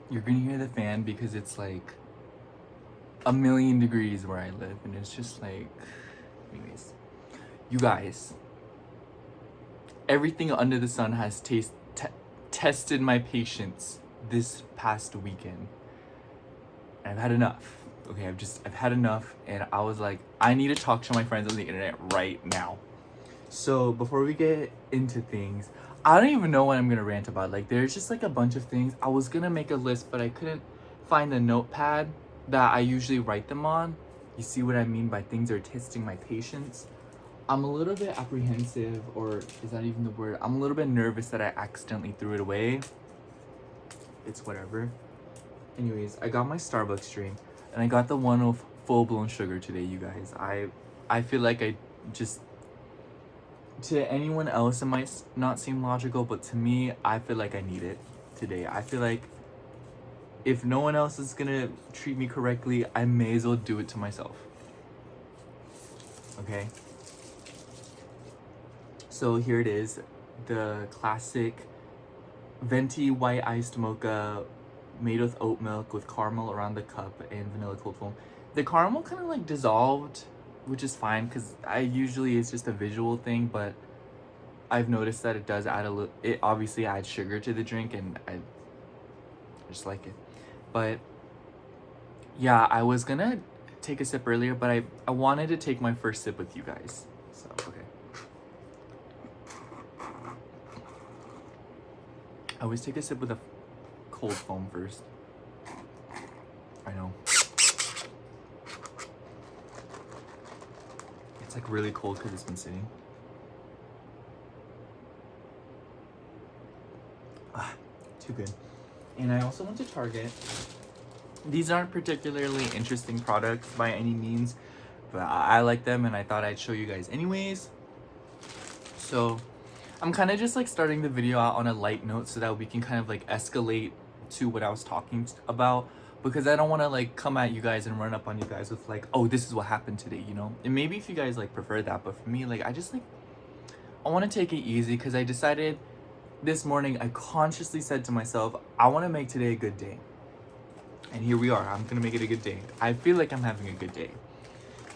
You're gonna hear the fan because it's like a million degrees where I live, and it's just like, anyways, you guys, everything under the sun has tested my patience this past weekend. And I've had enough. Okay, I've had enough, and I was like, I need to talk to my friends on the internet right now. So before we get into things, I don't even know what I'm gonna rant about. Like, there's just like a bunch of things. I was gonna make a list, but I couldn't find the notepad that I usually write them on. You see what I mean by things are testing my patience? I'm a little bit apprehensive, or is that even the word? I'm a little bit nervous that I accidentally threw it away. It's whatever. Anyways, I got my Starbucks drink, and I got the one of full-blown sugar today, you guys. I feel like I just, to anyone else it might not seem logical, but to me, I feel like I need it today. I feel like if no one else is gonna treat me correctly, I may as well do it to myself. Okay? So here it is, the classic venti white iced mocha made with oat milk with caramel around the cup and vanilla cold foam. The caramel kind of like dissolved, which is fine because I usually it's just a visual thing, but I've noticed that it does add a little, it obviously adds sugar to the drink, and I just like it. But yeah, I was gonna take a sip earlier, but I wanted to take my first sip with you guys. So, okay. I always take a sip with a cold foam first. I know. It's like really cold because it's been sitting. Too good. And I also went to Target. These aren't particularly interesting products by any means, but I like them and I thought I'd show you guys anyways. So I'm kind of just like starting the video out on a light note so that we can kind of like escalate to what I was talking about, because I don't want to like come at you guys and run up on you guys with like, oh, this is what happened today, you know? And maybe if you guys like prefer that, but for me, like I just like, I want to take it easy because I decided this morning, I consciously said to myself, I want to make today a good day. And here we are. I'm going to make it a good day. I feel like I'm having a good day.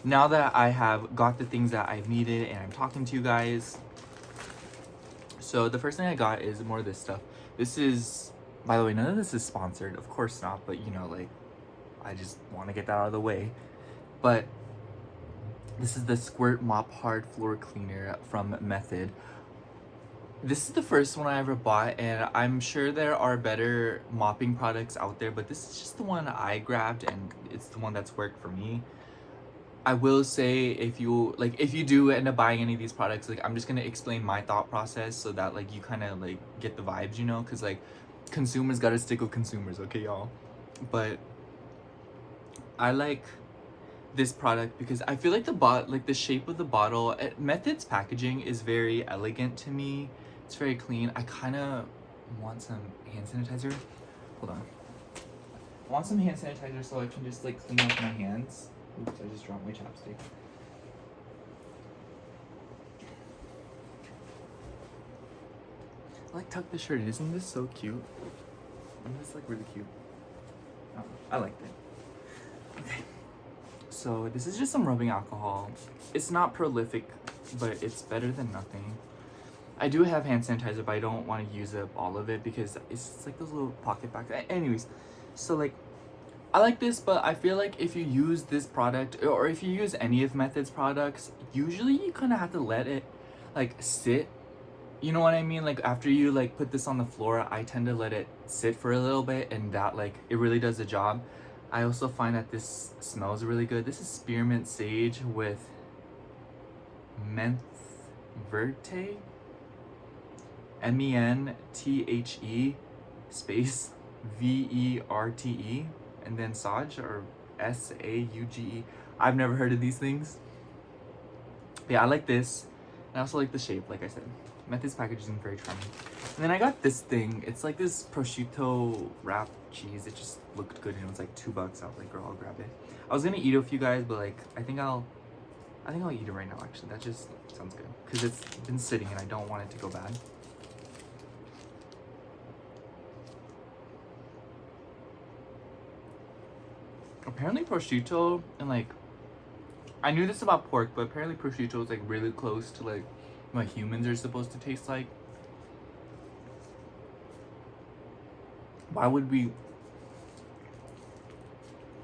Now that I have got the things that I've needed and I'm talking to you guys. So the first thing I got is more of this stuff. This is, by the way, none of this is sponsored. Of course not. But, you know, like, I just want to get that out of the way. But this is the Squirt Mop Hard Floor Cleaner from Method. This is the first one I ever bought, and I'm sure there are better mopping products out there, but this is just the one I grabbed, and it's the one that's worked for me. I will say, if you do end up buying any of these products, like, I'm just gonna explain my thought process so that like you kind of like get the vibes, you know, because like consumers gotta stick with consumers, okay, y'all. But I like this product because I feel like the shape of the bottle, Method's packaging is very elegant to me. It's very clean. I kind of want some hand sanitizer. Hold on. I want some hand sanitizer so I can just like clean up my hands. Oops, I just dropped my chapstick. I like tuck the shirt. Isn't this so cute? Isn't this like really cute? Oh, I liked it. Okay. So this is just some rubbing alcohol. It's not prolific, but it's better than nothing. I do have hand sanitizer, but I don't want to use up all of it because it's just like those little pocket bags. Anyways, so like, I like this, but I feel like if you use this product, or if you use any of Method's products, usually you kind of have to let it like sit. You know what I mean? Like after you like put this on the floor, I tend to let it sit for a little bit, and that like it really does the job. I also find that this smells really good. This is spearmint sage with menthe verte. MENTHE space VERTE, and then Sage, or SAUGE. I've never heard of these things. But yeah, I like this. And I also like the shape, like I said. Method's packaging is very charming. And then I got this thing. It's like this prosciutto wrap cheese. It just looked good and it was like $2. I was like, girl, I'll grab it. I was gonna eat it with you guys, but like I think I'll eat it right now actually. That just sounds good. Because it's been sitting and I don't want it to go bad. apparently prosciutto and like I knew this about pork, but apparently prosciutto is like really close to like what humans are supposed to taste like. Why would we?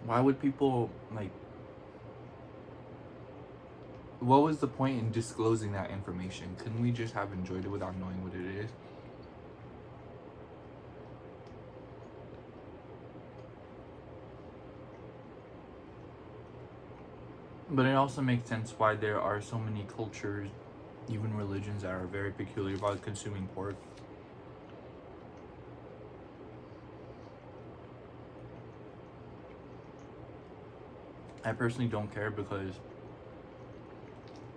Why would people like? What was the point in disclosing that information? Couldn't we just have enjoyed it without knowing what it is? But it also makes sense why there are so many cultures, even religions, that are very peculiar about consuming pork. I personally don't care because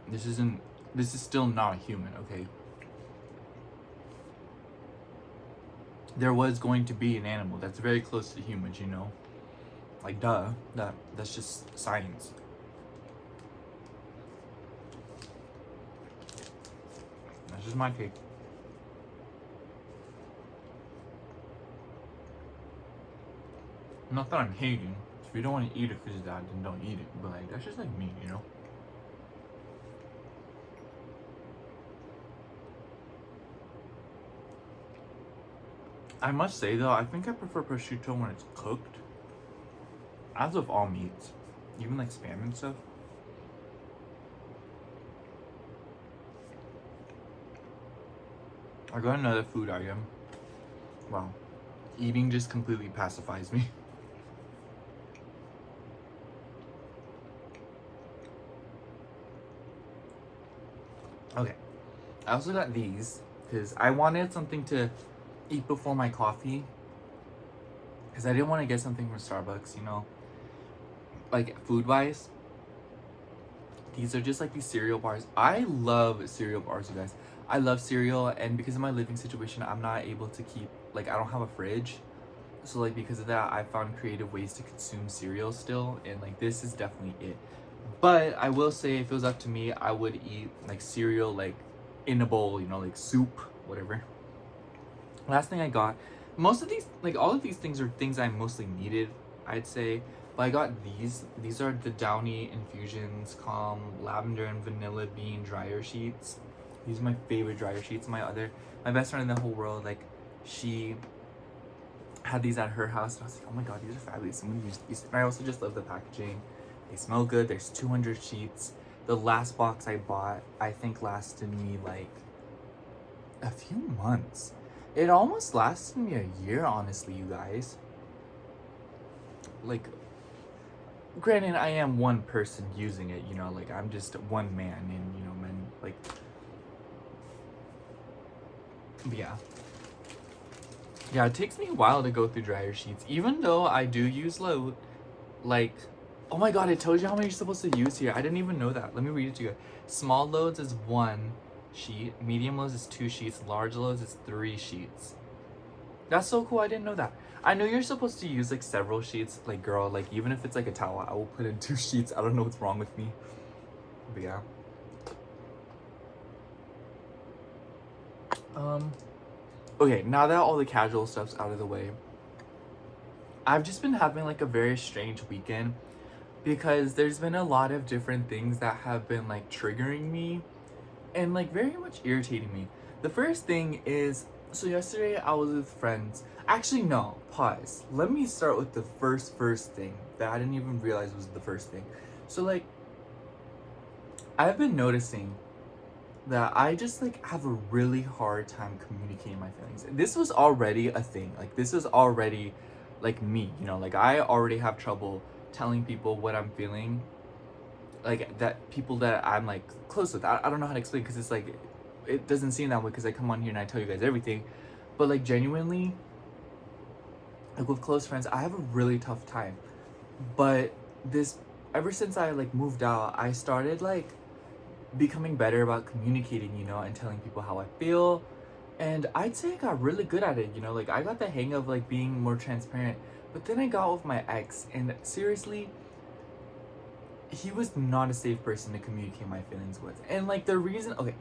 this is still not a human, okay? There was going to be an animal that's very close to humans, you know? Like duh, that's just science. That's just my take. Not that I'm hating. If you don't want to eat it because of that, then don't eat it. But like that's just like me, you know? I must say though, I think I prefer prosciutto when it's cooked. As with all meats. Even like spam and stuff. I got another food item. Wow. Eating just completely pacifies me. Okay. I also got these because I wanted something to eat before my coffee. Because I didn't want to get something from Starbucks, you know? Like food wise. These are just like these cereal bars. I love cereal bars, you guys. I love cereal, and because of my living situation, I'm not able to keep, like, I don't have a fridge. So, like, because of that, I found creative ways to consume cereal still, and, like, this is definitely it. But I will say, if it was up to me, I would eat, like, cereal, like, in a bowl, you know, like soup, whatever. Last thing I got, most of these, like, all of these things are things I mostly needed, I'd say. But I got these. These are the Downy Infusions Calm Lavender and Vanilla Bean Dryer Sheets. These are my favorite dryer sheets. My best friend in the whole world, like, she had these at her house, and I was like, oh my god, these are fabulous. I'm gonna use these. And I also just love the packaging. They smell good. There's 200 sheets. The last box I bought, I think, lasted me like a few months. It almost lasted me a year, honestly, you guys. Like, granted, I am one person using it, you know, like, I'm just one man, and, you know, men, like, yeah. Yeah, it takes me a while to go through dryer sheets, even though I do use load. Like, oh my god, it tells you how many you're supposed to use here. I didn't even know that. Let me read it to you. Small loads is 1 sheet, medium loads is 2 sheets, large loads is 3 sheets. That's so cool. I didn't know that. I know you're supposed to use like several sheets. Like, girl, like, even if it's like a towel, I will put in 2 sheets. I don't know what's wrong with me. But yeah. Okay, now that all the casual stuff's out of the way, I've just been having like a very strange weekend because there's been a lot of different things that have been like triggering me and like very much irritating me. The first thing is, so yesterday I was with friends. Actually, no, pause. Let me start with the first thing that I didn't even realize was the first thing. So, like, I've been noticing that I just like have a really hard time communicating my feelings. This was already a thing. Like, this was already like me, you know, like I already have trouble telling people what I'm feeling. Like, that people that I'm like close with. I don't know how to explain, because it's like, it doesn't seem that way because I come on here and I tell you guys everything. But like, genuinely, like with close friends, I have a really tough time. But this, ever since I like moved out, I started like becoming better about communicating, you know, and telling people how I feel. And I'd say I got really good at it, you know, like I got the hang of like being more transparent. But then I got with my ex, and seriously, he was not a safe person to communicate my feelings with. And like, the reason, okay,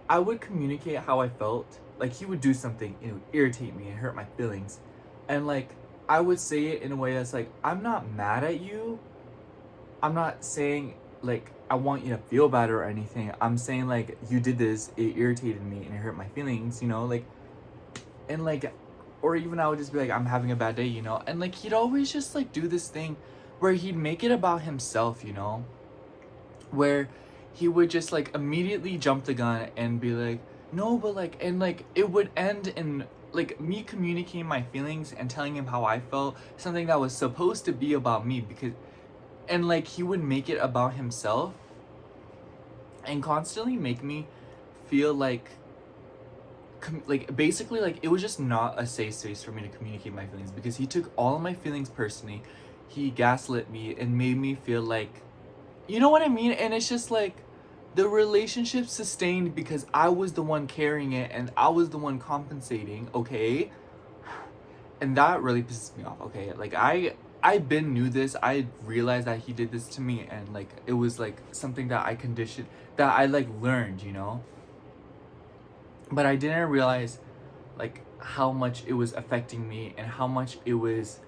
I would communicate how I felt. Like, he would do something, it would irritate me and hurt my feelings. And like, I would say it in a way that's like, I'm not mad at you. I'm not saying like I want you to feel bad or anything. I'm saying like you did this, it irritated me and it hurt my feelings, you know, like, and like, or even I would just be like, I'm having a bad day, you know, and like he'd always just like do this thing where he'd make it about himself, you know, where he would just like immediately jump the gun and be like, no, but like, and like it would end in like me communicating my feelings and telling him how I felt, something that was supposed to be about me, because, and like he would make it about himself and constantly make me feel like basically like it was just not a safe space for me to communicate my feelings, because he took all of my feelings personally. He gaslit me and made me feel like, you know what I mean? And it's just like the relationship sustained because I was the one carrying it and I was the one compensating, okay? And that really pisses me off, okay? Like I been knew this. I realized that he did this to me, and like it was like something that I conditioned, that I like learned, you know? But I didn't realize like how much it was affecting me and how much it was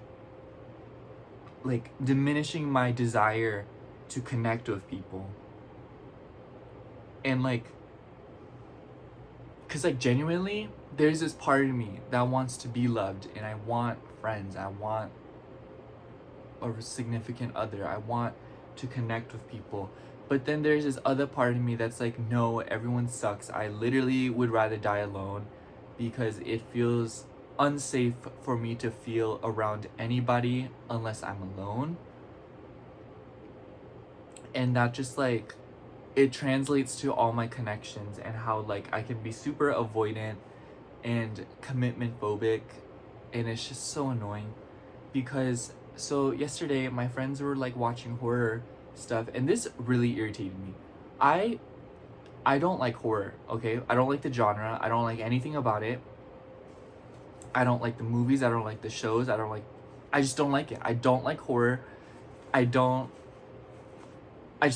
like diminishing my desire to connect with people. And like, cause like genuinely there's this part of me that wants to be loved, and I want friends, I want a significant other, I want to connect with people. But then there's this other part of me that's like, no, everyone sucks. I literally would rather die alone, because it feels unsafe for me to feel around anybody unless I'm alone. And that just like, it translates to all my connections and how like I can be super avoidant and commitment phobic, and it's just so annoying. Because so yesterday my friends were like watching horror stuff, and this really irritated me. I don't like horror, okay? I don't like the genre. I don't like anything about it. I don't like the movies. I don't like the shows. I just don't like it. I don't like horror. I just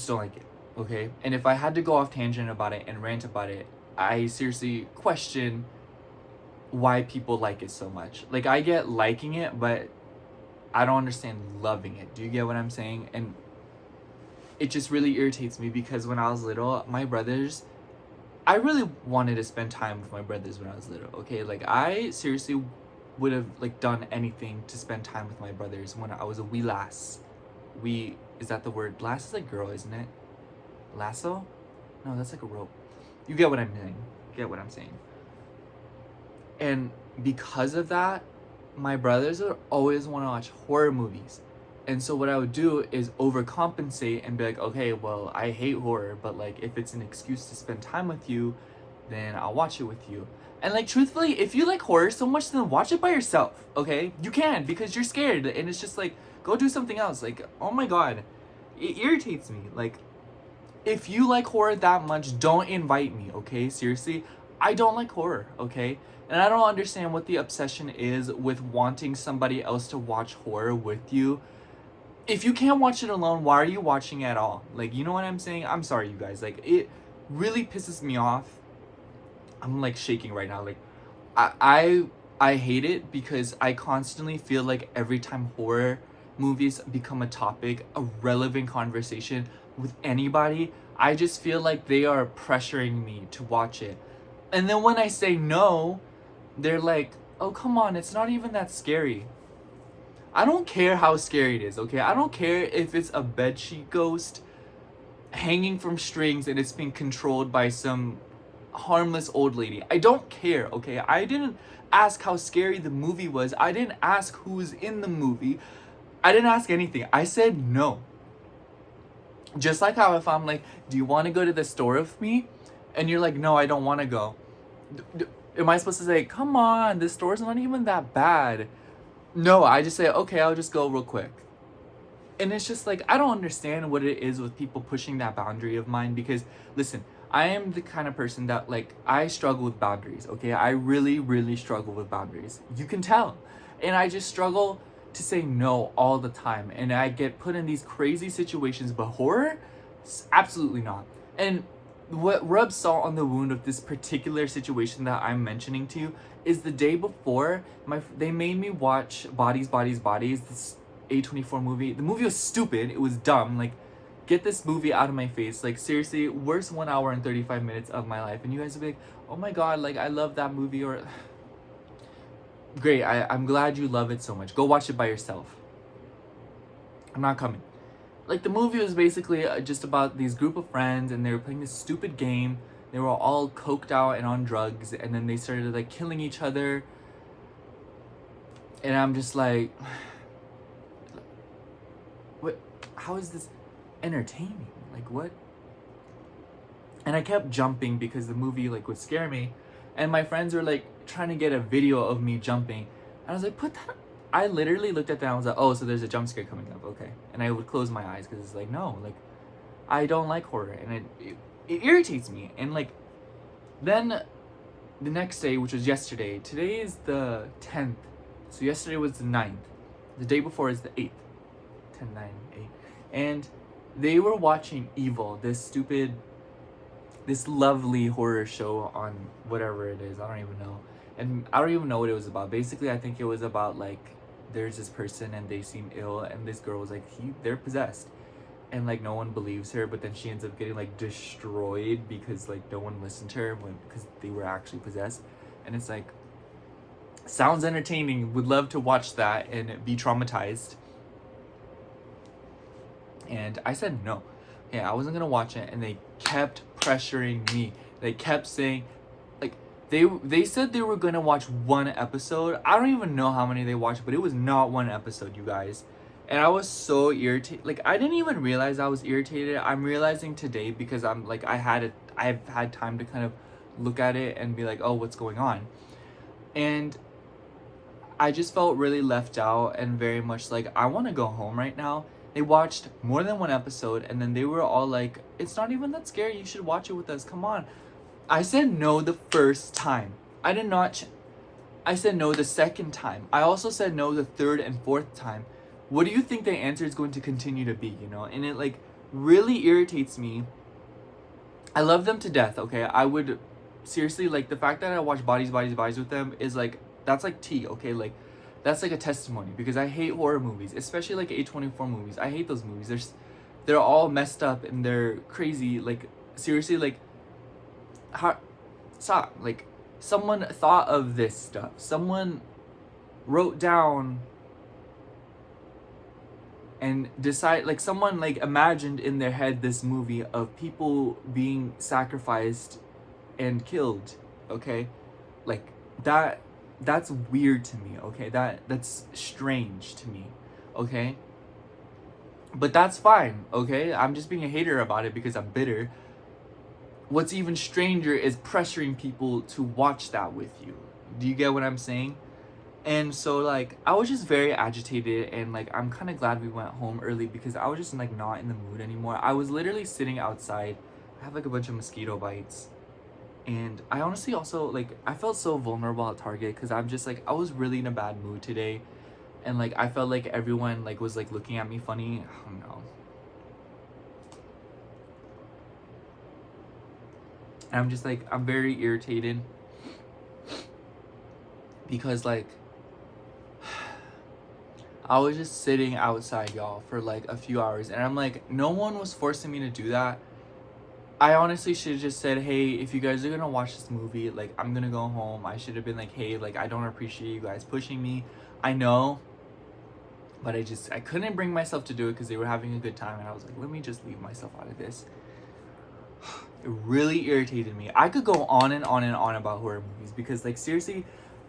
don't like it, okay? And if I had to go off tangent about it and rant about it, I seriously question why people like it so much. Like, I get liking it, but I don't understand loving it. Do you get what I'm saying? And it just really irritates me, because when I was little, my brothers, I really wanted to spend time with my brothers when I was little, okay? Like, I seriously would have like done anything to spend time with my brothers when I was a wee lass. Is that the word? Lass is like girl, isn't it? Lasso? No, that's like a rope. You get what I'm saying. And because of that, my brothers would always want to watch horror movies. And so what I would do is overcompensate and be like, okay, well, I hate horror, but like if it's an excuse to spend time with you, then I'll watch it with you. And like truthfully, if you like horror so much, then watch it by yourself, okay? You can, because you're scared, and it's just like, go do something else. Like, oh my god, it irritates me. Like, if you like horror that much, don't invite me, okay? Seriously, I don't like horror, okay? And I don't understand what the obsession is with wanting somebody else to watch horror with you. If you can't watch it alone, why are you watching it at all? Like, you know what I'm saying? I'm sorry, you guys. Like, it really pisses me off. I'm like shaking right now. Like, I hate it, because I constantly feel like every time horror movies become a topic, a relevant conversation with anybody, I just feel like they are pressuring me to watch it. And then when I say no, they're like, oh, come on, it's not even that scary. I don't care how scary it is, okay? I don't care if it's a bedsheet ghost hanging from strings and it's being controlled by some harmless old lady. I don't care, okay? I didn't ask how scary the movie was. I didn't ask who was in the movie. I didn't ask anything. I said no. Just like how if I'm like, do you want to go to the store with me? And you're like, no, I don't want to go. Am I supposed to say, come on, this store's not even that bad? No, I just say, okay, I'll just go real quick. And it's just like, I don't understand what it is with people pushing that boundary of mine, because listen, I am the kind of person that like, I struggle with boundaries, okay? I really, really struggle with boundaries. You can tell. And I just struggle to say no all the time. And I get put in these crazy situations, but horror? Absolutely not. And what rubs salt on the wound of this particular situation that I'm mentioning to you is the day before they made me watch Bodies, this A24 movie. The movie was stupid. It was dumb. Like, get this movie out of my face. Like, seriously, worst 1 hour and 35 minutes of my life. And you guys will be like, oh my god, like, I love that movie. Or great, I'm glad you love it so much. Go watch it by yourself. I'm not coming. Like, the movie was basically just about these group of friends, and they were playing this stupid game. They were all coked out and on drugs, and then they started like killing each other. And I'm just like, what? How is this entertaining? Like, what? And I kept jumping because the movie like would scare me, and my friends were like trying to get a video of me jumping. And I was like, put that. I literally looked at that and I was like, oh, so there's a jump scare coming up, okay. And I would close my eyes because it's like, no, like, I don't like horror, and it irritates me. And like, then the next day, which was yesterday, today is the 10th, so yesterday was the 9th, the day before is the 8th, 10, 9, 8, and they were watching Evil, this lovely horror show on whatever it is, I don't even know. And I don't even know what it was about. Basically, I think it was about like, there's this person and they seem ill, and this girl was like, they're possessed, and like no one believes her, but then she ends up getting like destroyed because like no one listened to her because they were actually possessed. And it's like, sounds entertaining, would love to watch that and be traumatized. And I said no. Yeah, I wasn't gonna watch it, and they kept pressuring me. They kept saying, like, they said they were gonna watch one episode. I don't even know how many they watched, but it was not one episode, you guys. And I was so irritated. Like, I didn't even realize I was irritated. I'm realizing today because I'm like, I've had time to kind of look at it and be like, oh, what's going on? And I just felt really left out and very much like, I want to go home right now. They watched more than one episode, and then they were all like, it's not even that scary, you should watch it with us, come on. I said no the first time. I did not. I said no the second time. I also said no the third and fourth time. What do you think the answer is going to continue to be, you know? And it like really irritates me. I love them to death, okay? I would seriously, like, the fact that I watch Bodies with them is like, that's like tea, okay? Like, that's like a testimony, because I hate horror movies, especially like A24 movies. I hate those movies. They're all messed up and they're crazy. Like, seriously, like, stop. Like, someone thought of this stuff. Someone wrote down and decide, like, someone like imagined in their head this movie of people being sacrificed and killed, okay? Like, that's weird to me, okay? That's strange to me, okay? But that's fine, okay? I'm just being a hater about it because I'm bitter. What's even stranger is pressuring people to watch that with you. Do you get what I'm saying? And so, like, I was just very agitated, and like, I'm kind of glad we went home early because I was just like not in the mood anymore. I was literally sitting outside. I have like a bunch of mosquito bites, and I honestly also, like, I felt so vulnerable at Target because I'm just like, I was really in a bad mood today, and like, I felt like everyone like was like looking at me funny. I don't know. And I'm just like, I'm very irritated because like, I was just sitting outside, y'all, for like a few hours, and I'm like, no one was forcing me to do that. I honestly should have just said, hey, if you guys are gonna watch this movie, like, I'm gonna go home. I should have been like, hey, like, I don't appreciate you guys pushing me. I know, but I couldn't bring myself to do it because they were having a good time, and I was like, let me just leave myself out of this. It really irritated me. I could go on and on and on about horror movies because, like, seriously,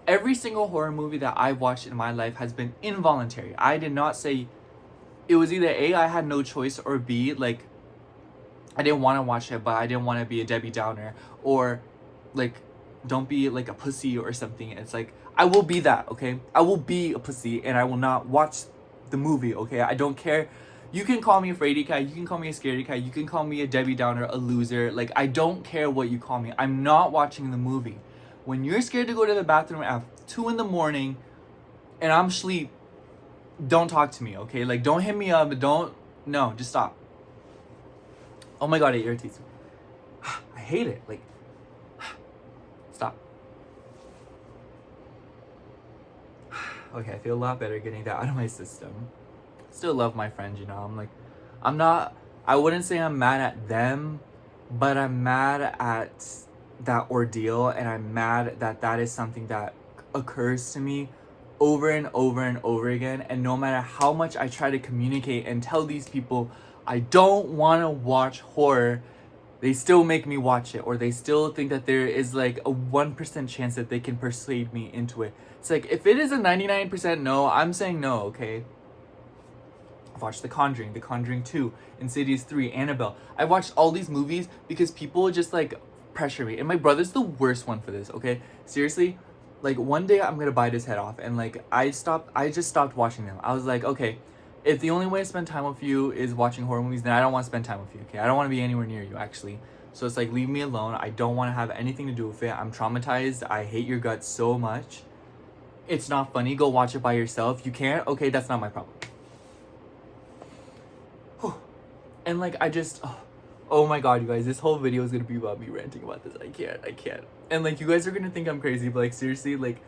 every single horror movie that I've watched in my life has been involuntary. I did not say, it was either A, I had no choice, or B, like, I didn't want to watch it, but I didn't want to be a Debbie Downer, or like, don't be like a pussy or something. It's like, I will be that, okay? I will be a pussy and I will not watch the movie, okay? I don't care. You can call me a fraidy cat, you can call me a scaredy cat, you can call me a Debbie Downer, a loser. Like, I don't care what you call me. I'm not watching the movie. When you're scared to go to the bathroom at 2 a.m. and I'm asleep, don't talk to me, okay? Like, don't hit me up, no, just stop. Oh my god, it irritates me. I hate it. Like, stop. Okay, I feel a lot better getting that out of my system. Still love my friends, you know. I wouldn't say I'm mad at them, but I'm mad at that ordeal, and I'm mad that that is something that occurs to me over and over and over again. And no matter how much I try to communicate and tell these people I don't want to watch horror, they still make me watch it, or they still think that there is like a 1% chance that they can persuade me into it. It's like, if it is a 99% no, I'm saying no, okay? I've watched The Conjuring 2, Insidious 3, Annabelle. I watched all these movies because people just like pressure me. And my brother's the worst one for this, okay? Seriously, like one day I'm gonna bite his head off. And like I just stopped watching them. I was like, okay, if the only way to spend time with you is watching horror movies, then I don't want to spend time with you, okay? I don't want to be anywhere near you, actually. So it's like, leave me alone. I don't want to have anything to do with it. I'm traumatized. I hate your guts so much. It's not funny. Go watch it by yourself. You can't? Okay, that's not my problem. And like, oh my god, you guys, this whole video is gonna be about me ranting about this. I can't. And like, you guys are gonna think I'm crazy, but like, seriously, like,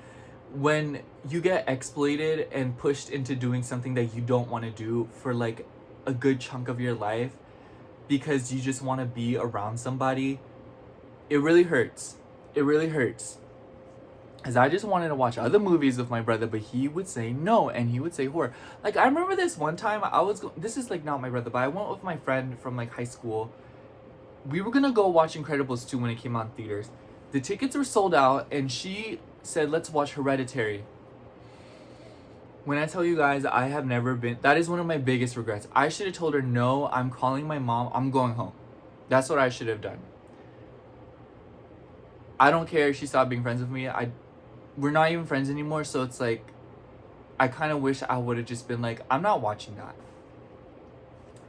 when you get exploited and pushed into doing something that you don't want to do for like a good chunk of your life because you just want to be around somebody, it really hurts. It really hurts. Because I just wanted to watch other movies with my brother, but he would say no, and he would say horror. Like, I remember this one time, this is like not my brother, but I went with my friend from like high school. We were gonna go watch Incredibles 2 when it came out in theaters. The tickets were sold out, and she said, let's watch Hereditary. When I tell you guys, I have never been, that is one of my biggest regrets. I should have told her, no, I'm calling my mom, I'm going home. That's what I should have done. I don't care if she stopped being friends with me. We're not even friends anymore, so it's like, I kind of wish I would have just been like, I'm not watching that.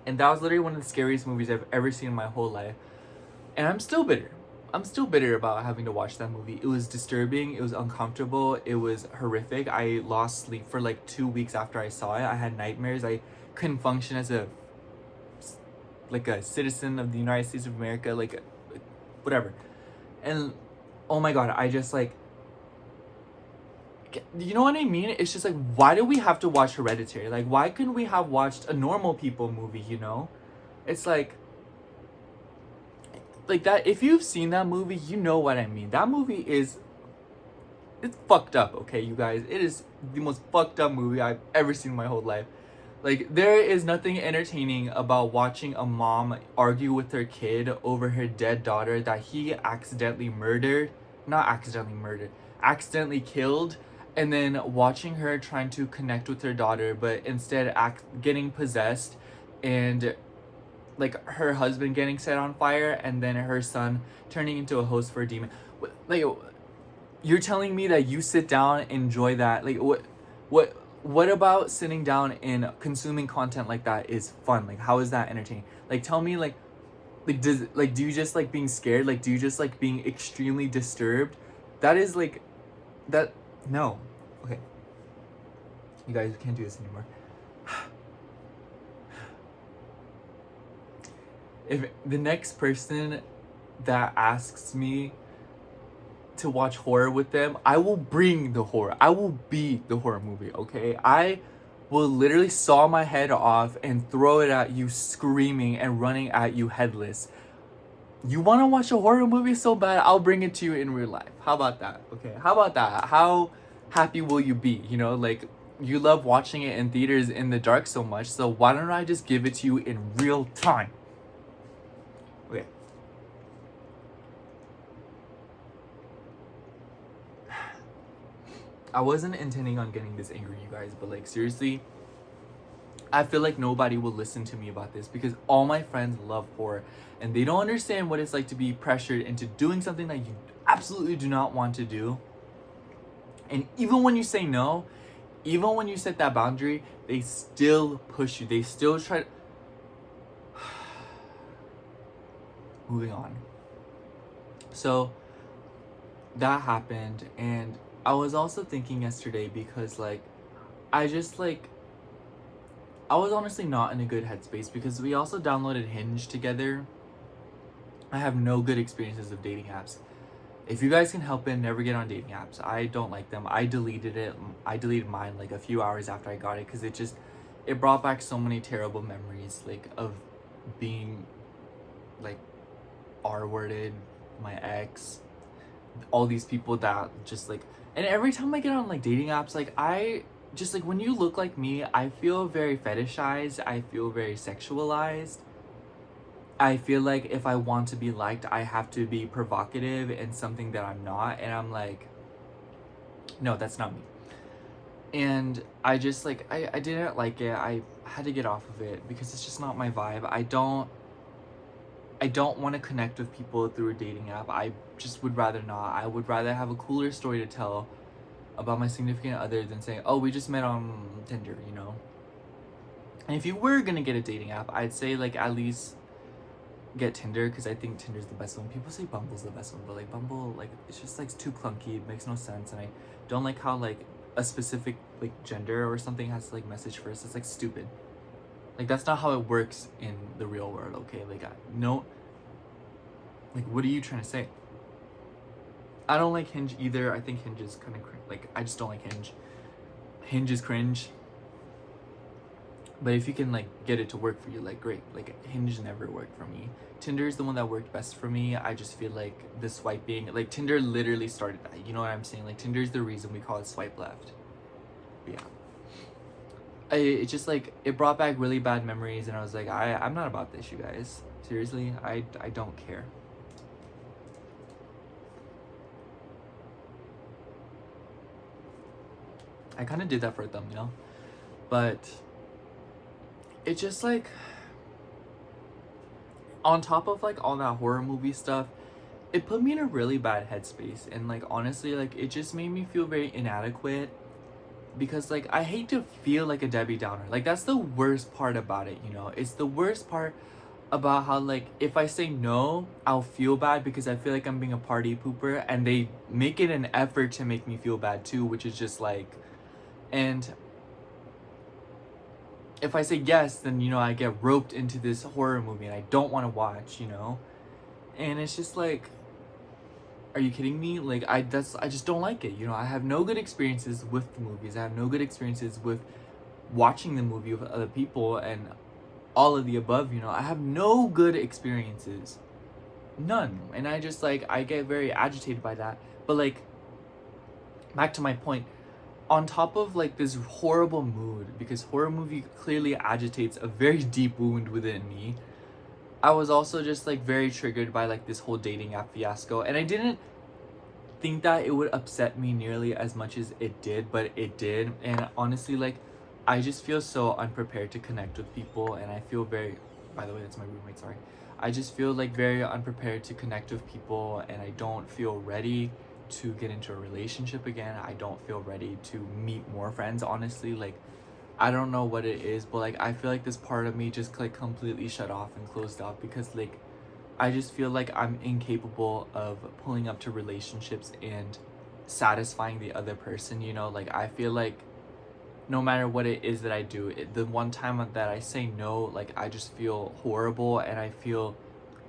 And that was literally one of the scariest movies I've ever seen in my whole life. And I'm still bitter. I'm still bitter about having to watch that movie. It was disturbing, it was uncomfortable, it was horrific. I lost sleep for like 2 weeks after I saw it. I had nightmares. I couldn't function as a citizen of the United States of America, like whatever. And oh my god, I just like, you know what I mean? It's just like, why do we have to watch Hereditary? Like, why couldn't we have watched a normal people movie, you know? It's like that, if you've seen that movie, you know what I mean. That movie it's fucked up, okay, you guys? It is the most fucked up movie I've ever seen in my whole life. Like, there is nothing entertaining about watching a mom argue with her kid over her dead daughter that he accidentally killed, and then watching her trying to connect with her daughter, but instead getting possessed, and like her husband getting set on fire, and then her son turning into a host for a demon. Like, you're telling me that you sit down and enjoy that? Like, what about sitting down and consuming content like that is fun? Like, how is that entertaining? Like, tell me, do you just like being scared? Like, do you just like being extremely disturbed? That is like, that, no. Okay. You guys, we can't do this anymore. If the next person that asks me to watch horror with them, I will bring the horror. I will be the horror movie, okay? I will literally saw my head off and throw it at you screaming and running at you headless. You want to watch a horror movie so bad, I'll bring it to you in real life. How about that? Okay, how about that? How happy will you be? You know, like, you love watching it in theaters in the dark so much, so why don't I just give it to you in real time? Okay. I wasn't intending on getting this angry, you guys, but like, seriously, I feel like nobody will listen to me about this because all my friends love horror and they don't understand what it's like to be pressured into doing something that you absolutely do not want to do. And even when you say no, even when you set that boundary, they still push you. They still try to... Moving on. So that happened, and I was also thinking yesterday because like, I was honestly not in a good headspace because we also downloaded Hinge together. I have no good experiences of dating apps. If you guys can help it, never get on dating apps. I don't like them. I deleted it. I deleted mine like a few hours after I got it because it brought back so many terrible memories, like of being like R-worded, my ex, all these people that just like, and every time I get on like dating apps, like I just like, when you look like me, I feel very fetishized. I feel very sexualized. I feel like if I want to be liked, I have to be provocative and something that I'm not. And I'm like, no, that's not me. And I just like, I didn't like it. I had to get off of it because it's just not my vibe. I don't want to connect with people through a dating app. I just would rather not. I would rather have a cooler story to tell about my significant other than saying, oh, we just met on Tinder, you know? And if you were gonna get a dating app, I'd say like at least get Tinder, because I think Tinder's the best one. People say Bumble's the best one, but like Bumble, like it's just like too clunky. It makes no sense, and I don't like how like a specific like gender or something has to like message first. It's like stupid. Like that's not how it works in the real world. Okay, like no. Like what are you trying to say? I don't like Hinge either. I think Hinge is kind of like, I just don't like Hinge. Hinge is cringe. But if you can like get it to work for you, like great. Like Hinge never worked for me. Tinder is the one that worked best for me. I just feel like the swiping, like Tinder literally started that. You know what I'm saying? Like Tinder is the reason we call it swipe left. But yeah. It just like, it brought back really bad memories, and I was like, I'm not about this, you guys. Seriously, I don't care. I kind of did that for a thumbnail, but it just like, on top of like all that horror movie stuff, it put me in a really bad headspace. And like honestly, like it just made me feel very inadequate, because like I hate to feel like a Debbie Downer. Like that's the worst part about it, you know? It's the worst part about how like if I say no, I'll feel bad because I feel like I'm being a party pooper, and they make it an effort to make me feel bad too, which is just like, and if I say yes, then, you know, I get roped into this horror movie and I don't want to watch, you know? And it's just like, are you kidding me? Like, I just don't like it, you know? I have no good experiences with the movies. I have no good experiences with watching the movie with other people and all of the above, you know? I have no good experiences. None. And I just, like, I get very agitated by that. But, like, back to my point, on top of like this horrible mood, because horror movie clearly agitates a very deep wound within me, I was also just like very triggered by like this whole dating app fiasco. And I didn't think that it would upset me nearly as much as it did, but it did. And honestly, like I just feel so unprepared to connect with people, and I feel very, by the way, that's my roommate, sorry. I just feel like very unprepared to connect with people, and I don't feel ready to get into a relationship again. I don't feel ready to meet more friends, honestly. Like I don't know what it is, but like I feel like this part of me just like completely shut off and closed off, because like I just feel like I'm incapable of pulling up to relationships and satisfying the other person, you know? Like I feel like no matter what it is that I do, the one time that I say no, like I just feel horrible, and I feel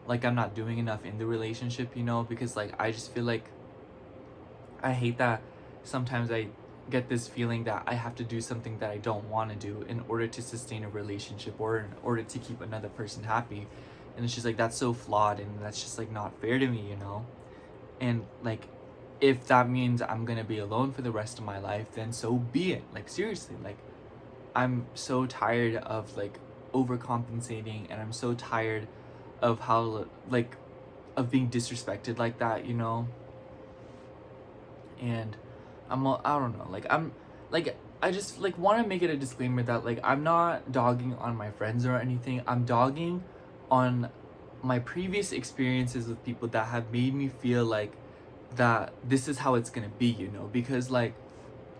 like I'm not doing enough in the relationship, you know? Because like I just feel like I hate that sometimes I get this feeling that I have to do something that I don't want to do in order to sustain a relationship, or in order to keep another person happy. And it's just like, that's so flawed, and that's just like not fair to me, you know? And like, if that means I'm gonna be alone for the rest of my life, then so be it. Like seriously, like I'm so tired of like overcompensating, and I'm so tired of how like of being disrespected like that, you know? And I don't know, like I'm like, I just like want to make it a disclaimer that like I'm not dogging on my friends or anything. I'm dogging on my previous experiences with people that have made me feel like that this is how it's gonna be, you know? Because like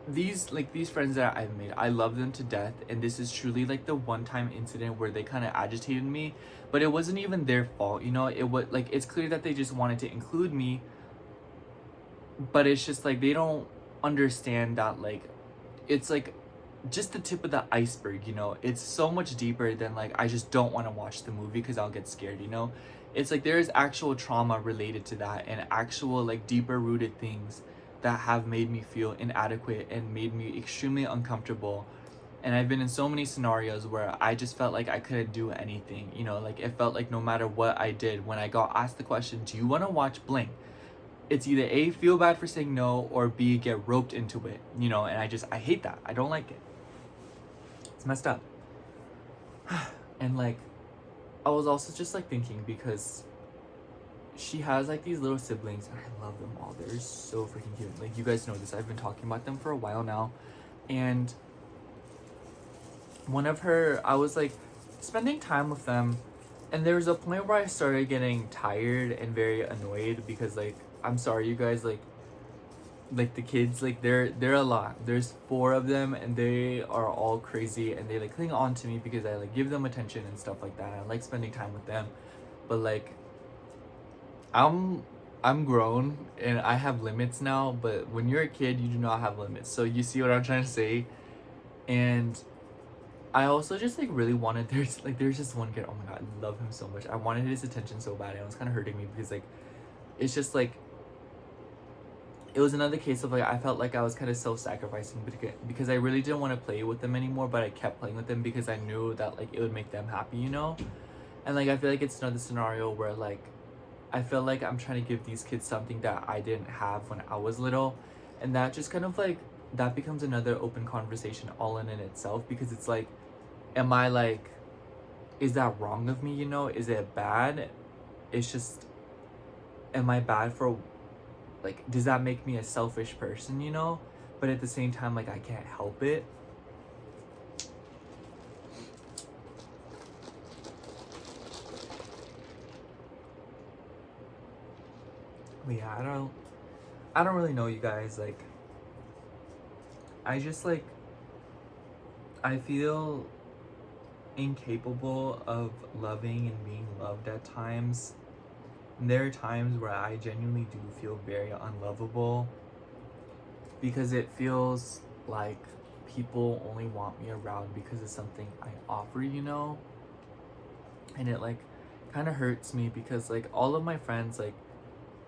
these friends that I've made, I love them to death, and this is truly like the one time incident where they kind of agitated me, but it wasn't even their fault, you know? It was like, it's clear that they just wanted to include me, but it's just like they don't understand that like it's like just the tip of the iceberg, you know? It's so much deeper than like I just don't want to watch the movie because I'll get scared, you know? It's like there is actual trauma related to that, and actual like deeper rooted things that have made me feel inadequate and made me extremely uncomfortable. And I've been in so many scenarios where I just felt like I couldn't do anything, you know, like it felt like no matter what I did, when I got asked the question, do you want to watch Blink, it's either A, feel bad for saying no, or B, get roped into it, you know. And I hate that. I don't like it. It's messed up. And like, I was also just like thinking, because she has like these little siblings and I love them all. They're so freaking cute. Like, you guys know this, I've been talking about them for a while now. And I was like spending time with them, and there was a point where I started getting tired and very annoyed, because like, I'm sorry you guys, like the kids, like they're a lot. There's 4 of them and they are all crazy, and they like cling on to me because I like give them attention and stuff like that. I like spending time with them. But like, I'm grown and I have limits now, but when you're a kid you do not have limits. So you see what I'm trying to say? And I also just like really wanted, there's just one kid, oh my god, I love him so much. I wanted his attention so bad, and it was kind of hurting me, because like, it's just like, it was another case of like, I felt like I was kind of self-sacrificing, because I really didn't want to play with them anymore, but I kept playing with them because I knew that like it would make them happy, you know. And like, I feel like it's another scenario where like, I feel like I'm trying to give these kids something that I didn't have when I was little, and that just kind of like, that becomes another open conversation all in itself, because it's like, am I like, is that wrong of me, you know? Is it bad? It's just, am I bad for, like, does that make me a selfish person, you know? But at the same time, like, I can't help it. But yeah, I don't really know, you guys. Like, I just like, I feel incapable of loving and being loved at times. And there are times where I genuinely do feel very unlovable, because it feels like people only want me around because of something I offer, you know? And it like kind of hurts me, because like all of my friends, like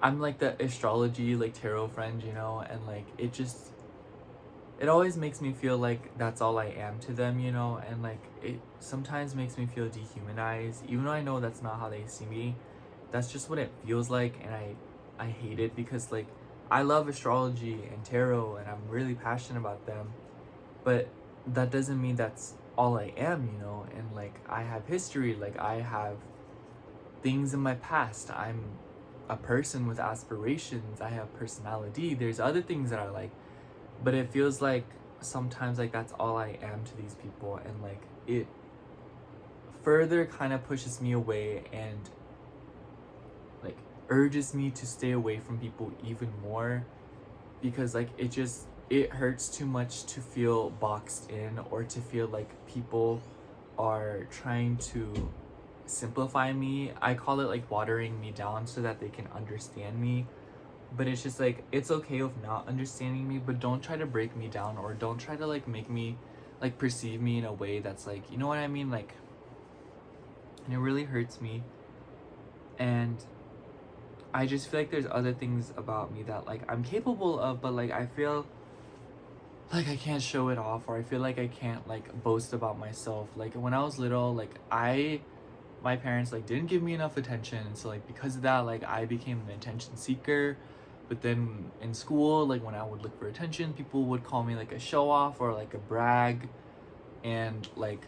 I'm like the astrology, like tarot friend, you know? And like, it always makes me feel like that's all I am to them, you know? And like, it sometimes makes me feel dehumanized, even though I know that's not how they see me. That's just what it feels like, and I hate it, because like, I love astrology and tarot and I'm really passionate about them, but that doesn't mean that's all I am, you know? And like, I have history, like I have things in my past. I'm a person with aspirations. I have personality. There's other things that I like, but it feels like sometimes like that's all I am to these people, and like, it further kind of pushes me away and like urges me to stay away from people even more, because like, it hurts too much to feel boxed in, or to feel like people are trying to simplify me. I call it like watering me down so that they can understand me. But it's just like, it's okay with not understanding me, but don't try to break me down, or don't try to like make me like perceive me in a way that's like, you know what I mean? Like, and it really hurts me. And I just feel like there's other things about me that like I'm capable of, but like, I feel like I can't show it off, or I feel like I can't like boast about myself. Like when I was little, like my parents like didn't give me enough attention, so like because of that, like I became an attention seeker. But then in school, like when I would look for attention, people would call me like a show off or like a brag, and like,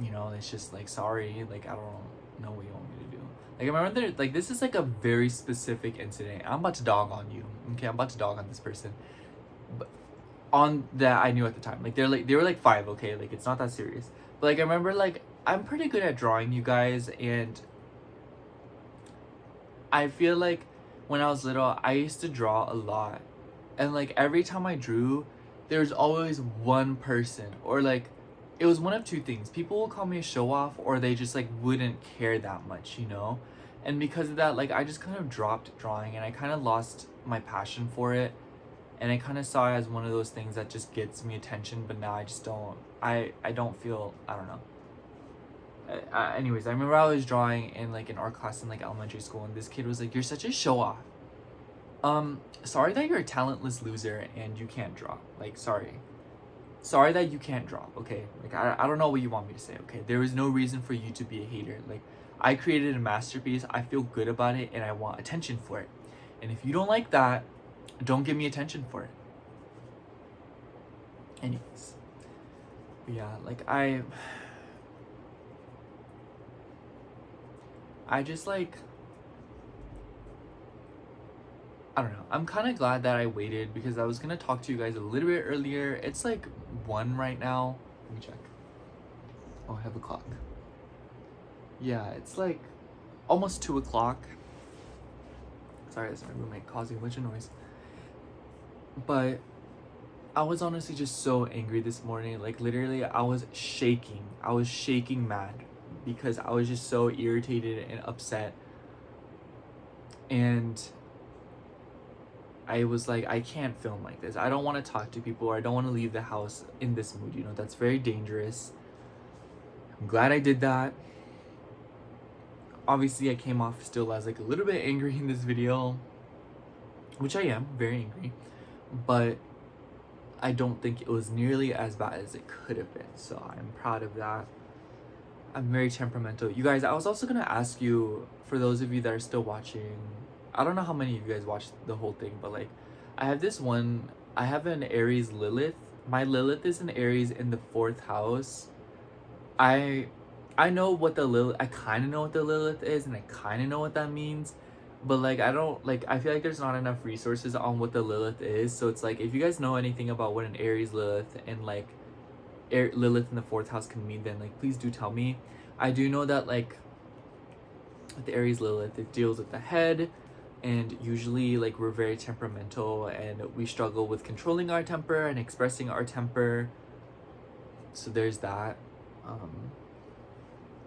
you know, it's just like, sorry, like I don't know what you want me to do. Like I remember like, this is like a very specific incident. I'm about to dog on you, okay? I'm about to dog on this person, but on that I knew at the time. Like they were like 5, okay? Like it's not that serious. But like I remember, like I'm pretty good at drawing, you guys, and I feel like when I was little, I used to draw a lot. And like every time I drew, there's always one person, or like, it was one of two things. People will call me a show off, or they just like wouldn't care that much, you know? And because of that, like I just kind of dropped drawing, and I kind of lost my passion for it. And I kind of saw it as one of those things that just gets me attention, but now I just don't, I don't feel, I don't know. Anyways, I remember I was drawing in like an art class in like elementary school, and this kid was like, "You're such a show off. Sorry that you're a talentless loser and you can't draw. Like, sorry that you can't draw. Okay, like I don't know what you want me to say. Okay, there is no reason for you to be a hater. Like, I created a masterpiece. I feel good about it, and I want attention for it. And if you don't like that, don't give me attention for it." Anyways, yeah, like I just like, I don't know. I'm kind of glad that I waited because I was gonna talk to you guys a little bit earlier. It's like 1 right now. Let me check. Oh, I have a clock. Yeah, it's like almost 2 o'clock. Sorry, that's my roommate causing a bunch of noise. But I was honestly just so angry this morning. Like, literally, I was shaking. I was shaking mad because I was just so irritated and upset. And I was like, I can't film like this. I don't want to talk to people, or I don't want to leave the house in this mood. You know, that's very dangerous. I'm glad I did that. Obviously, I came off still as like a little bit angry in this video, which I am, very angry. But I don't think it was nearly as bad as it could have been. So I'm proud of that. I'm very temperamental. You guys, I was also going to ask you, for those of you that are still watching, I don't know how many of you guys watched the whole thing, but like, I have an Aries Lilith. My Lilith is an Aries in the 4th house. I know what the Lilith, I kind of know what the Lilith is, and I kind of know what that means, but like, I don't, like, I feel like there's not enough resources on what the Lilith is. So it's like, if you guys know anything about what an Aries Lilith and like Lilith in the 4th house can mean, then like, please do tell me. I do know that like with the Aries Lilith, it deals with the head, and usually like we're very temperamental and we struggle with controlling our temper and expressing our temper. So there's that.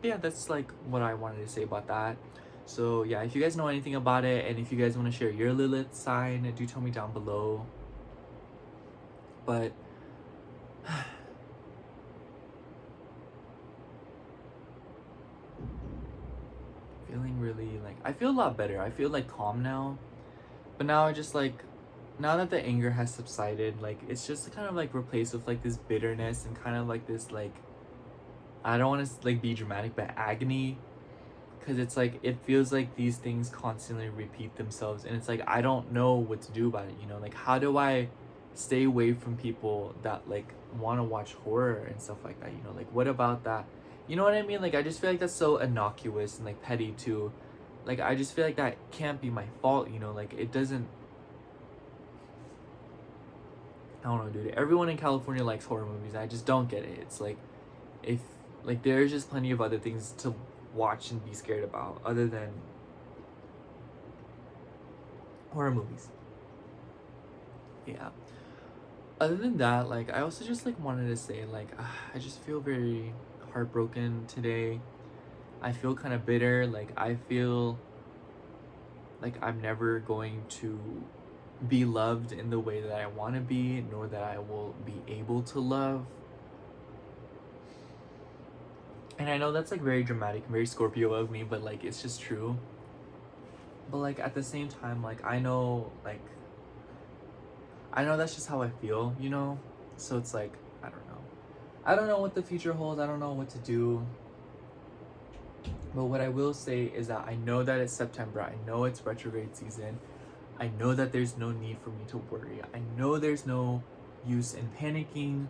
Yeah, that's like what I wanted to say about that. So yeah, if you guys know anything about it, and if you guys want to share your Lilith sign, do tell me down below. But feeling really like, I feel a lot better. I feel like calm now. But now I just like, now that the anger has subsided, like it's just kind of like replaced with like this bitterness and kind of like this like, I don't want to like be dramatic, but agony. Because it's like, it feels like these things constantly repeat themselves, and it's like, I don't know what to do about it, you know? Like, how do I stay away from people that like want to watch horror and stuff like that, you know? Like, what about that? You know what I mean? Like, I just feel like that's so innocuous and like petty too. Like, I just feel like that can't be my fault, you know? Like, it doesn't, I don't know, dude. Everyone in California likes horror movies. I just don't get it. It's like, if like, there's just plenty of other things to watch and be scared about other than horror movies. Yeah. Other than that, like, I also just like wanted to say, like, I just feel very heartbroken today. I feel kind of bitter. Like, I feel like I'm never going to be loved in the way that I want to be, nor that I will be able to love. And I know that's like very dramatic and very Scorpio of me, but like, it's just true. But like, at the same time, like, I know that's just how I feel, you know? So it's like, I don't know what the future holds. I don't know what to do. But what I will say is that I know that it's September. I know it's retrograde season. I know that there's no need for me to worry. I know there's no use in panicking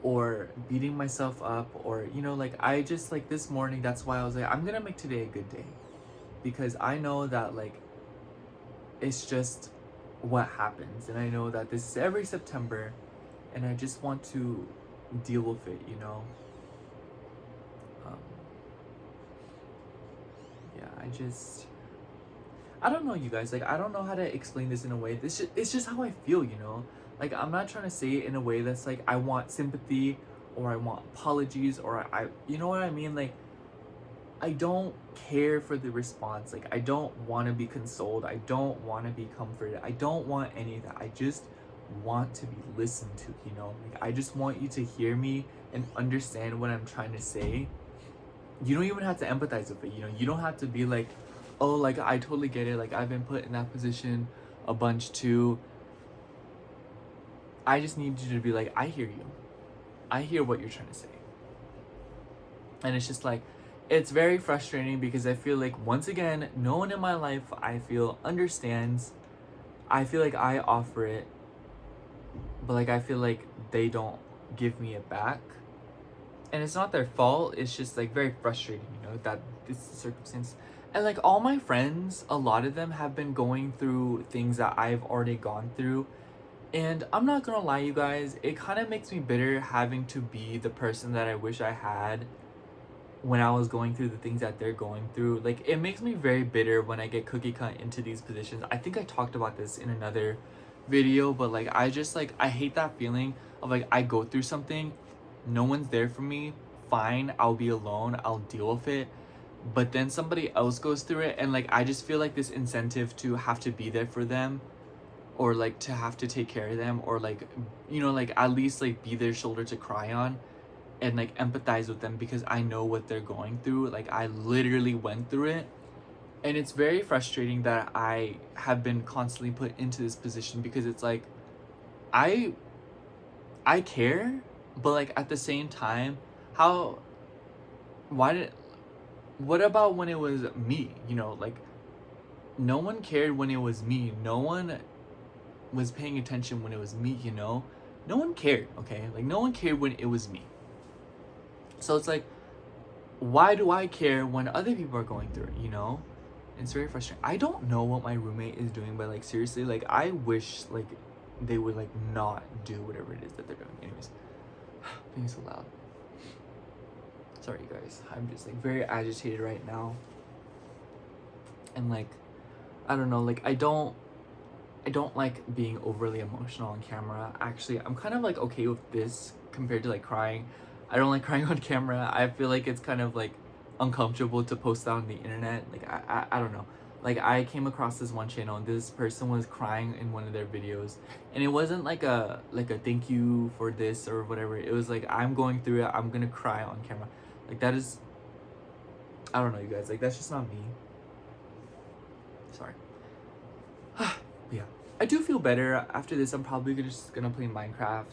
or beating myself up, or, you know, like, I just, like, this morning, that's why I was like, I'm gonna make today a good day, because I know that, like, it's just what happens, and I know that this is every September, and I just want to deal with it, you know? Yeah, I don't know, you guys, like, I don't know how to explain this in a way. It's just how I feel, you know? Like, I'm not trying to say it in a way that's like, I want sympathy, or I want apologies, or I you know what I mean? Like, I don't care for the response. Like, I don't want to be consoled. I don't want to be comforted. I don't want any of that. I just want to be listened to, you know? Like, I just want you to hear me and understand what I'm trying to say. you don't even have to empathize with it, you know. You don't have to be like, oh, like I totally get it, like I've been put in that position a bunch too. I just need you to be like, I hear you, I hear what you're trying to say. And it's just like, it's very frustrating because I feel like, once again, no one in my life I feel understands. I feel like I offer it, but like I feel like they don't give me it back. And it's not their fault, it's just like very frustrating, you know, that this is the circumstance. And like all my friends, a lot of them have been going through things that I've already gone through. And I'm not gonna lie, you guys, it kind of makes me bitter having to be the person that I wish I had when I was going through the things that they're going through. Like, it makes me very bitter when I get cookie cut into these positions. I think I talked about this in another video, but like I just like, I hate that feeling of like, I go through something, no one's there for me, fine, I'll be alone, I'll deal with it, but then somebody else goes through it, and like I just feel like this incentive to have to be there for them, or like to have to take care of them, or like, you know, like at least like be their shoulder to cry on and like empathize with them, because I know what they're going through. Like I literally went through it. And it's very frustrating that I have been constantly put into this position, because it's like I care, but like at the same time, how what about when it was me, you know? Like, no one cared when it was me. No one was paying attention when it was me, you know? No one cared, okay? Like, no one cared when it was me. So it's like, why do I care when other people are going through it, you know? It's very frustrating. I don't know what my roommate is doing, but like seriously, like I wish like they would like not do whatever it is that they're doing. Anyways, being so loud. Sorry, you guys. I'm just like very agitated right now. And like, I don't know, like I don't like being overly emotional on camera. Actually, I'm kind of like okay with this compared to like crying. I don't like crying on camera. I feel like it's kind of like uncomfortable to post that on the internet. Like I don't know. Like I came across this one channel and this person was crying in one of their videos, and it wasn't like a thank you for this or whatever. It was like, I'm going through it, I'm gonna cry on camera. Like that is, I don't know, you guys, like that's just not me. Sorry. Yeah, I do feel better after this. I'm probably just gonna play Minecraft.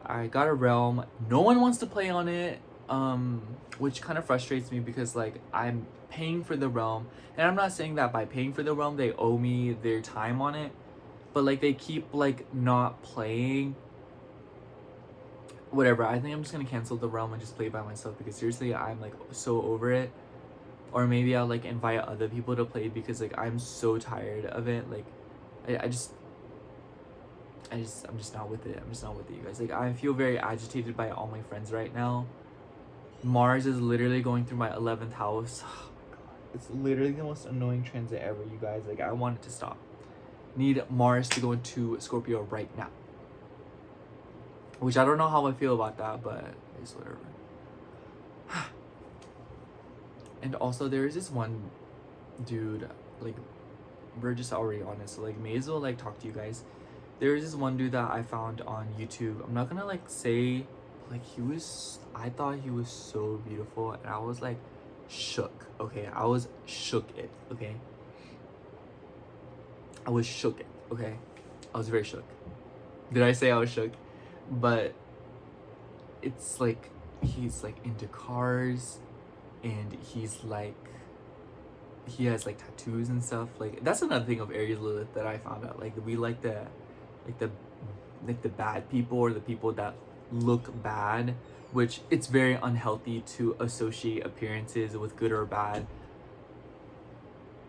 I got a realm, no one wants to play on it, which kind of frustrates me, because like I'm paying for the realm, and I'm not saying that by paying for the realm they owe me their time on it, but like they keep like not playing. Whatever, I think I'm just gonna cancel the realm and just play by myself, because seriously I'm like so over it. Or maybe I'll like invite other people to play, because like I'm so tired of it. Like I'm just not with it. I'm just not with it, you guys. Like I feel very agitated by all my friends right now. Mars is literally going through my 11th house. Oh my god. It's literally the most annoying transit ever, you guys. Like I want it to stop. Need Mars to go into Scorpio right now. Which I don't know how I feel about that, but it's whatever. And also there is this one dude, like we're just already on it, so like may as well like talk to you guys. There is this one dude that I found on YouTube. I'm not gonna like say, like I thought he was so beautiful, and I was like shook, okay? I was shook it, okay? I was shook it, okay? I was very shook. Did I say I was shook? But it's like, he's like into cars, and he's like, he has like tattoos and stuff. Like that's another thing of Aries Lilith that I found out. Like we like the bad people, or the people that look bad, which it's very unhealthy to associate appearances with good or bad,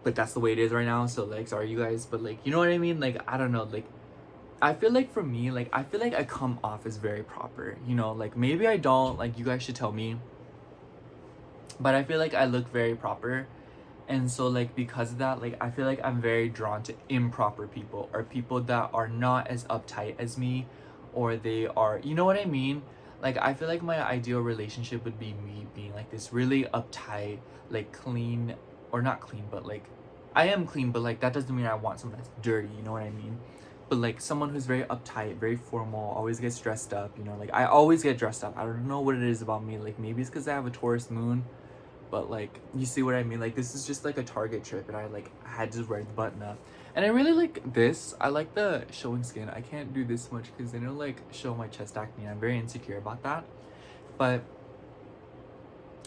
but that's the way it is right now. So like, sorry you guys, but like, you know what I mean? Like I don't know, like I feel like for me, like I feel like I come off as very proper, you know? Like maybe I don't, like you guys should tell me, but I feel like I look very proper. And so like because of that, like I feel like I'm very drawn to improper people, or people that are not as uptight as me, or they are, you know what I mean? Like I feel like my ideal relationship would be me being like this really uptight, like clean, or not clean, but like I am clean, but like that doesn't mean I want someone that's dirty, you know what I mean? But like someone who's very uptight, very formal, always gets dressed up, you know? Like I always get dressed up. I don't know what it is about me. Like maybe it's because I have a Taurus moon, but like, you see what I mean? Like, this is just like a Target trip, and I like had to wear the button up. And I really like this. I like the showing skin. I can't do this much because then it'll like show my chest acne. I'm very insecure about that. But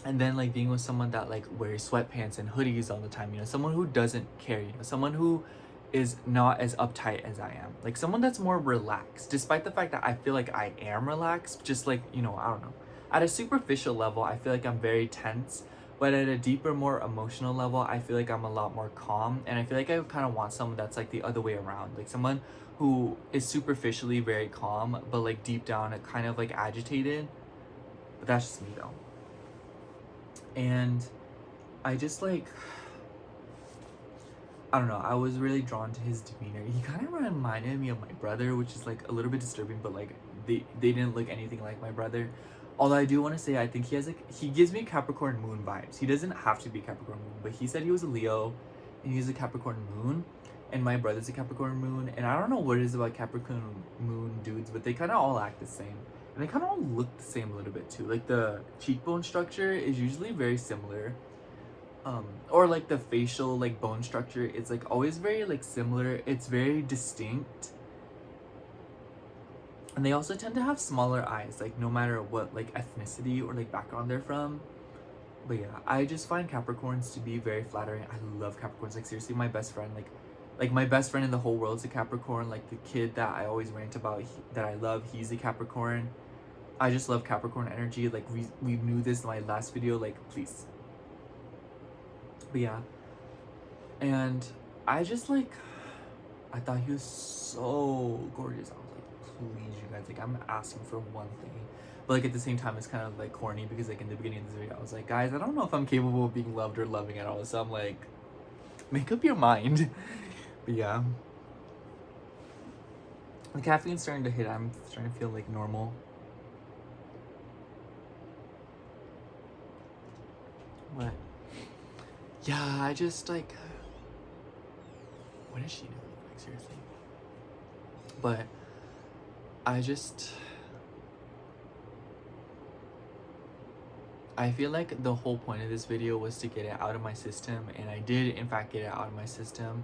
and then like being with someone that like wears sweatpants and hoodies all the time, you know, someone who doesn't care, you know, someone who is not as uptight as I am, like someone that's more relaxed, despite the fact that I feel like I am relaxed, just like, you know, I don't know, at a superficial level I feel like I'm very tense, but at a deeper, more emotional level I feel like I'm a lot more calm. And I feel like I kind of want someone that's like the other way around, like someone who is superficially very calm but like deep down it kind of like agitated. But that's just me though. And I just like, I don't know, I was really drawn to his demeanor. He kind of reminded me of my brother, which is like a little bit disturbing, but like they didn't look anything like my brother. Although I do want to say I think he has like, he gives me Capricorn moon vibes. He doesn't have to be Capricorn moon, but he said he was a Leo and he's a Capricorn moon, and my brother's a Capricorn moon. And I don't know what it is about Capricorn moon dudes, but they kind of all act the same. And they kind of all look the same a little bit too. Like the cheekbone structure is usually very similar. Or like the facial like bone structure, it's like always very like similar. It's very distinct. And they also tend to have smaller eyes, like no matter what like ethnicity or like background they're from. But yeah, I just find Capricorns to be very flattering. I love Capricorns. Like seriously, my best friend, like my best friend in the whole world is a Capricorn. Like the kid that I always rant about, that I love, he's a Capricorn. I just love Capricorn energy. Like we knew this in my last video. Like please. But yeah, and I just like, I thought he was so gorgeous. I was like, please, you guys, like I'm asking for one thing. But like at the same time, it's kind of like corny because like in the beginning of this video, I was like, guys, I don't know if I'm capable of being loved or loving at all. So I'm like, make up your mind. But yeah, the caffeine's starting to hit. I'm starting to feel like normal. But yeah, I just like, what is she doing? Like seriously. But I feel like the whole point of this video was to get it out of my system, and I did in fact get it out of my system.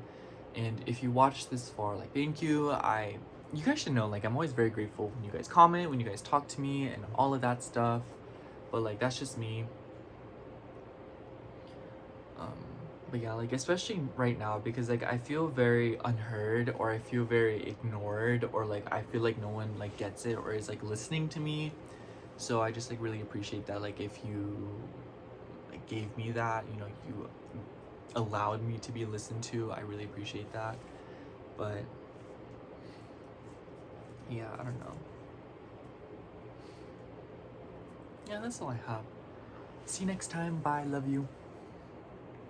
And if you watched this far, like thank you. You guys should know, like I'm always very grateful when you guys comment, when you guys talk to me and all of that stuff. But like that's just me. But yeah, like especially right now, because like I feel very unheard, or I feel very ignored, or like I feel like no one like gets it or is like listening to me. So I just like really appreciate that, like if you like gave me that, you know, you allowed me to be listened to. I really appreciate that. But yeah, I don't know. Yeah, that's all I have. See you next time. Bye. Love you.